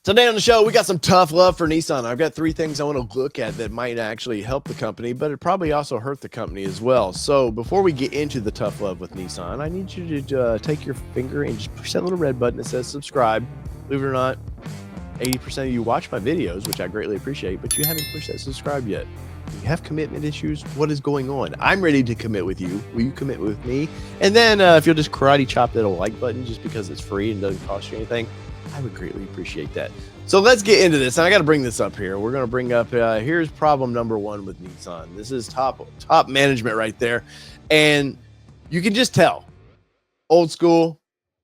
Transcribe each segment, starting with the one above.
Today on the show, we got some tough love for Nissan. I've got three things I want to look at that might actually help the company, but it probably also hurt the company as well. So before we get into the tough love with Nissan, I need you to take your finger and just push that little red button that says subscribe. Believe it or not, 80% of you watch my videos, which I greatly appreciate, but you haven't pushed that subscribe yet. You have commitment issues. What is going on? I'm ready to commit with you. Will you commit with me? And then if you'll just karate chop that like button just because it's free and doesn't cost you anything, I would greatly appreciate that. So let's get into this. And I got to bring this up here. We're going to bring up here's problem number one with Nissan. This is top management right there. And you can just tell old school.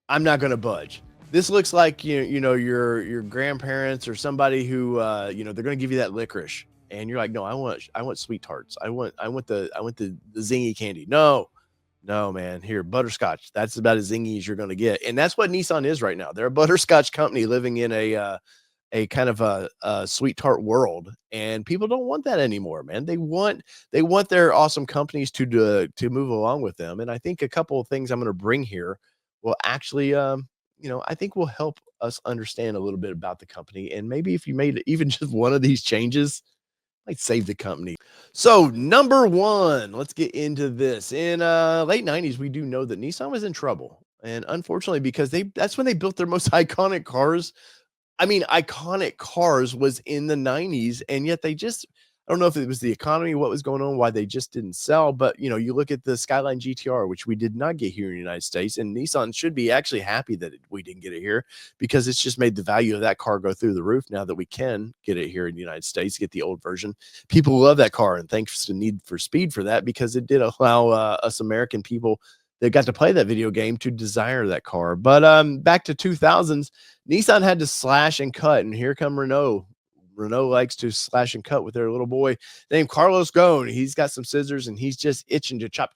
I'm not going to budge. This looks like your grandparents or somebody who they're going to give you that licorice and you're like, no, I want sweet tarts. I want the zingy candy. No, man. Here, butterscotch. That's about as zingy as you're going to get. And that's what Nissan is right now. They're a butterscotch company living in a kind of a sweet tart world. And people don't want that anymore, man. They want their awesome companies to move along with them. And I think a couple of things I'm going to bring here will actually, I think will help us understand a little bit about the company. And maybe if you made even just one of these changes, might save the company. So number one, let's get into this. In late 90s, we do know that Nissan was in trouble. And unfortunately, because that's when they built their most iconic cars. I mean, iconic cars was in the 90s, and yet I don't know if it was the economy, what was going on, why they just didn't sell. But, you look at the Skyline GTR, which we did not get here in the United States, and Nissan should be actually happy that we didn't get it here because it's just made the value of that car go through the roof now that we can get it here in the United States, get the old version. People love that car, and thanks to Need for Speed for that because it did allow us American people that got to play that video game to desire that car. But back to 2000s, Nissan had to slash and cut, and here come Renault. Renault likes to slash and cut with their little boy named Carlos Ghosn. He's got some scissors, and he's just itching to chop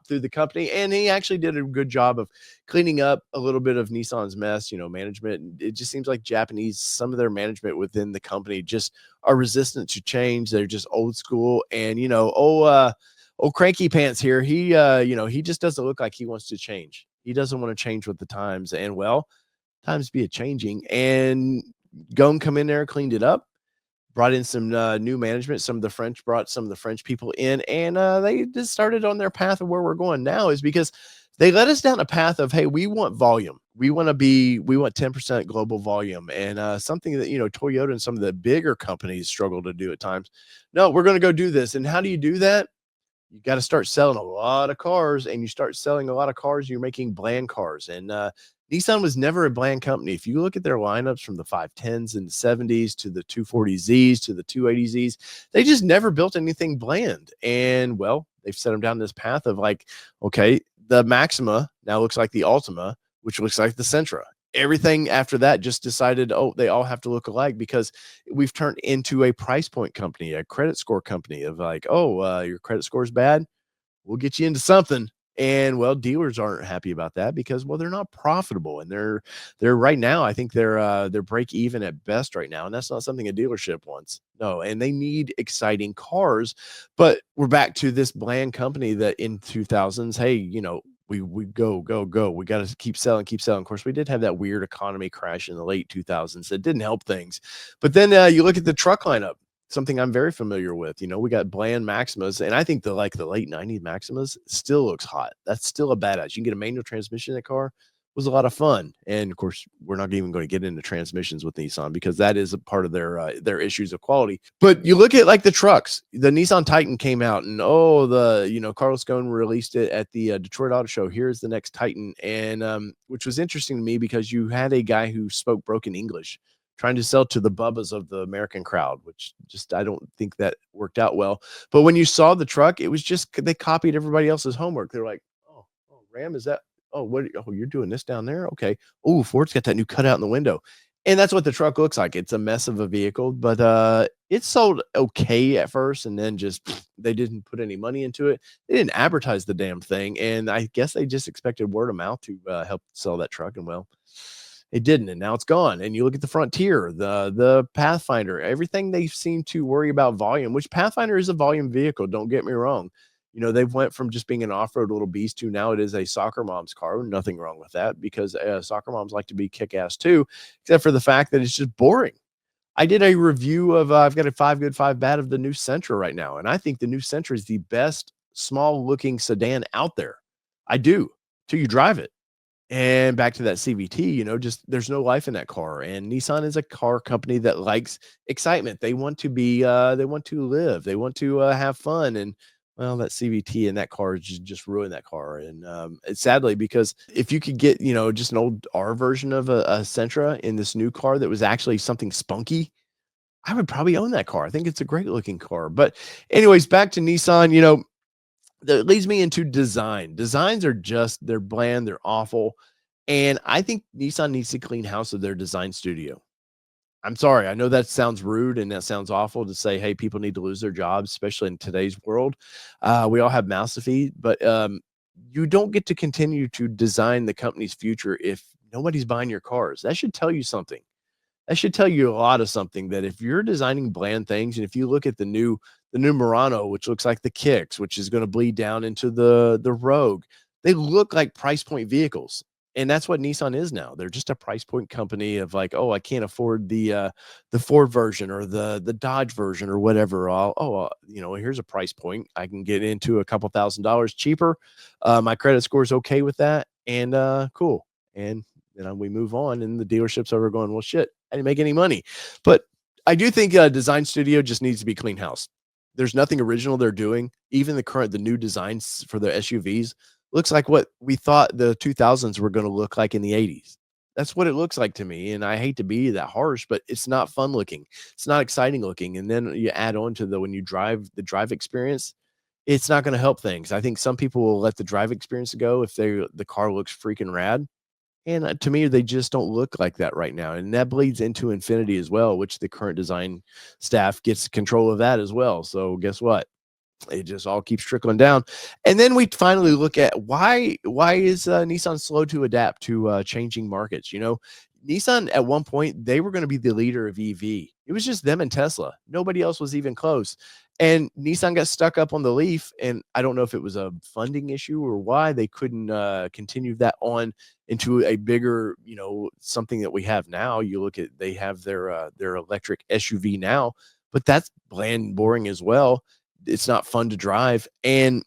through the company. And he actually did a good job of cleaning up a little bit of Nissan's mess, management. It just seems like some of their management within the company just are resistant to change. They're just old school. And, old cranky pants here. He just doesn't look like he wants to change. He doesn't want to change with the times. And times be a changing. And Ghosn come in there, cleaned it up, brought in some new management. Brought some of the French people in, and they just started on their path of where we're going now is because they led us down a path of, hey, we want volume. We want 10% global volume, and something that, Toyota and some of the bigger companies struggle to do at times. No, we're going to go do this. And how do you do that? You got to start selling a lot of cars, and you start selling a lot of cars, you're making bland cars. And Nissan was never a bland company. If you look at their lineups from the 510s and 70s to the 240Zs to the 280Zs, they just never built anything bland. And they've set them down this path of like, okay, the Maxima now looks like the Altima, which looks like the Sentra. Everything after that just decided, they all have to look alike because we've turned into a price point company, a credit score company of like, your credit score is bad. We'll get you into something. And dealers aren't happy about that because they're not profitable, and they're right now. I think they're break even at best right now, and that's not something a dealership wants. No, and they need exciting cars. But we're back to this bland company that in 2000s, hey, we go. We got to keep selling. Of course, we did have that weird economy crash in the late 2000s that didn't help things. But then you look at the truck lineup. Something I'm very familiar with. We got bland Maximas, and I think the late 90s Maximas still looks hot. That's still a badass. You can get a manual transmission in that car. It was a lot of fun. And of course, we're not even going to get into transmissions with Nissan because that is a part of their issues of quality. But you look at like the trucks, the Nissan Titan came out, and Carlos Ghosn released it at the Detroit Auto Show. Here's the next Titan, and which was interesting to me because you had a guy who spoke broken English trying to sell to the bubbas of the American crowd, which just, I don't think that worked out well. But when you saw the truck, it was just, they copied everybody else's homework. They're like, Ram, is that, you're doing this down there? Okay. Oh, Ford's got that new cutout in the window. And that's what the truck looks like. It's a mess of a vehicle, but it sold okay at first, and then just they didn't put any money into it. They didn't advertise the damn thing, and I guess they just expected word of mouth to help sell that truck, and it didn't, and now it's gone. And you look at the Frontier, the Pathfinder, everything they seem to worry about volume, which Pathfinder is a volume vehicle. Don't get me wrong. They went from just being an off-road little beast to now it is a soccer mom's car. Nothing wrong with that because soccer moms like to be kick-ass too, except for the fact that it's just boring. I did a review of I've got a 5 good, 5 bad of the new Sentra right now, and I think the new Sentra is the best small-looking sedan out there. I do, till you drive it. And back to that CVT, just there's no life in that car. And Nissan is a car company that likes excitement. They want to they want to live, they want to have fun. And well, that CVT in that car just ruined that car. And it's sadly because if you could get, just an old R version of a Sentra in this new car that was actually something spunky, I would probably own that car. I think it's a great looking car. But, anyways, back to Nissan, that leads me into design. Designs are just they're bland, they're awful, and I think Nissan needs to clean house of their design studio. I'm sorry, I know that sounds rude and that sounds awful to say, hey, people need to lose their jobs, especially in today's world. We all have mouths to feed, but you don't get to continue to design the company's future if nobody's buying your cars. That should tell you something. That should tell you a lot of something that if you're designing bland things, and if you look at the new Murano, which looks like the Kicks, which is going to bleed down into the Rogue, they look like price point vehicles. And that's what Nissan is now. They're just a price point company of like, oh, I can't afford the Ford version or the Dodge version or whatever. Here's a price point. I can get into a couple $1,000s cheaper. My credit score is okay with that, and cool. And we move on, and the dealerships are going, well, shit, I didn't make any money. But I do think design studio just needs to be clean house. There's nothing original they're doing. Even the new designs for the SUVs looks like what we thought the 2000s were going to look like in the 80s. That's what it looks like to me. And I hate to be that harsh, but it's not fun looking. It's not exciting looking. And then you add on to when you drive the drive experience, it's not going to help things. I think some people will let the drive experience go if the car looks freaking rad. And to me, they just don't look like that right now. And that bleeds into Infinity as well, which the current design staff gets control of that as well. So guess what? It just all keeps trickling down. And then we finally look at why is Nissan slow to adapt to changing markets? Nissan at one point they were going to be the leader of EV. It was just them and Tesla. Nobody else was even close. And Nissan got stuck up on the Leaf, and I don't know if it was a funding issue or why they couldn't continue that on into a bigger, something that we have now. You look at they have their electric SUV now, but that's bland and boring as well. It's not fun to drive, and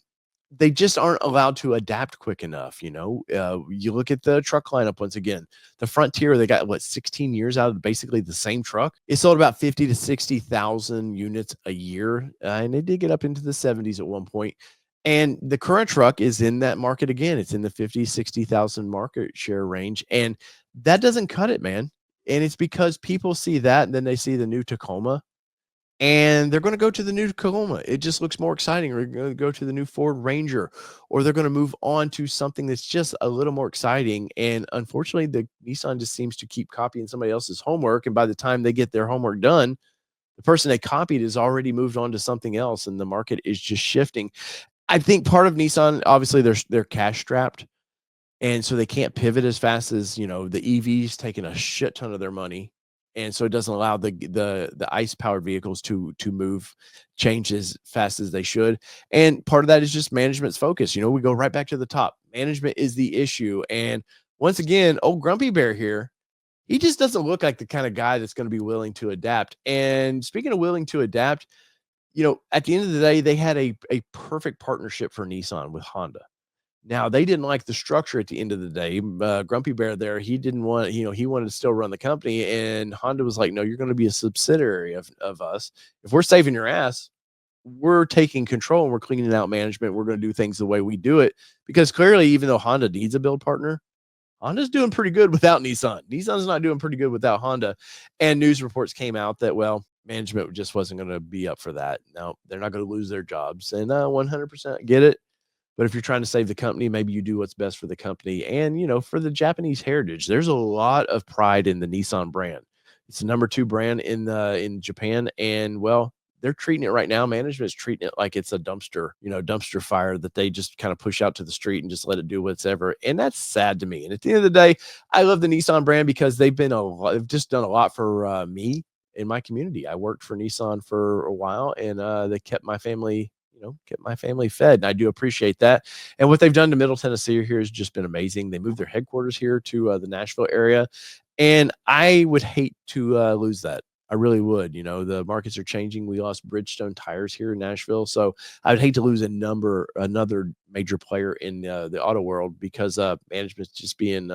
they just aren't allowed to adapt quick enough. You look at the truck lineup once again. The Frontier, they got 16 years out of basically the same truck. It sold about 50 to 60,000 units a year, and it did get up into the 70s at one point. And the current truck is in that market again. It's in the 50, 60,000 market share range, and that doesn't cut it, man. And it's because people see that, and then they see the new Tacoma, and they're going to go to the new Tacoma. It just looks more exciting. Or going to go to the new Ford Ranger, or they're going to move on to something that's just a little more exciting. And unfortunately, the Nissan just seems to keep copying somebody else's homework. And by the time they get their homework done, the person they copied has already moved on to something else, and the market is just shifting. I think part of Nissan, obviously, they're cash strapped, and so they can't pivot as fast as the EVs taking a shit ton of their money, and so it doesn't allow the ice powered vehicles to move change as fast as they should. And part of that is just management's focus. We go right back to the top. Management is the issue, and once again, old Grumpy Bear here, he just doesn't look like the kind of guy that's going to be willing to adapt. And speaking of willing to adapt, at the end of the day, they had a perfect partnership for Nissan with Honda. Now, they didn't like the structure at the end of the day. Grumpy Bear there, he didn't want, he wanted to still run the company. And Honda was like, no, you're going to be a subsidiary of us. If we're saving your ass, we're taking control and we're cleaning out management. We're going to do things the way we do it. Because clearly, even though Honda needs a build partner, Honda's doing pretty good without Nissan. Nissan's not doing pretty good without Honda. And news reports came out that, well, management just wasn't going to be up for that. No, they're not going to lose their jobs. And 100% get it. But if you're trying to save the company, maybe you do what's best for the company. And, for the Japanese heritage, there's a lot of pride in the Nissan brand. It's the number 2 brand in Japan. And, well, they're treating it right now. Management's treating it like it's a dumpster fire that they just kind of push out to the street and just let it do whatever. And that's sad to me. And at the end of the day, I love the Nissan brand because they've just done a lot for me in my community. I worked for Nissan for a while, and they kept my family, get my family fed. And I do appreciate that. And what they've done to Middle Tennessee here has just been amazing. They moved their headquarters here to the Nashville area, and I would hate to lose that. I really would. The markets are changing. We lost Bridgestone tires here in Nashville, so I would hate to lose another major player in the auto world because management's just being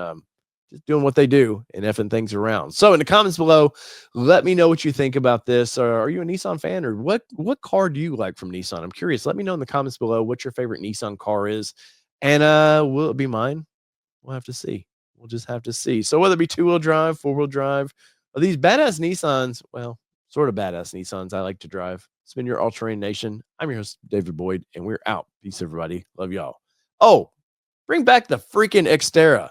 just doing what they do and effing things around. So in the comments below, let me know what you think about this. Are you a Nissan fan, or what car do you like from Nissan? I'm curious. Let me know in the comments below what your favorite Nissan car is, and will it be mine? We'll have to see. We'll just have to see. So whether it be two-wheel drive, four-wheel drive, or these badass Nissans, well, sort of badass Nissans I like to drive. It's been your All Terrain Nation. I'm your host, David Boyd, and we're out. Peace, everybody. Love y'all. Oh, bring back the freaking Xterra.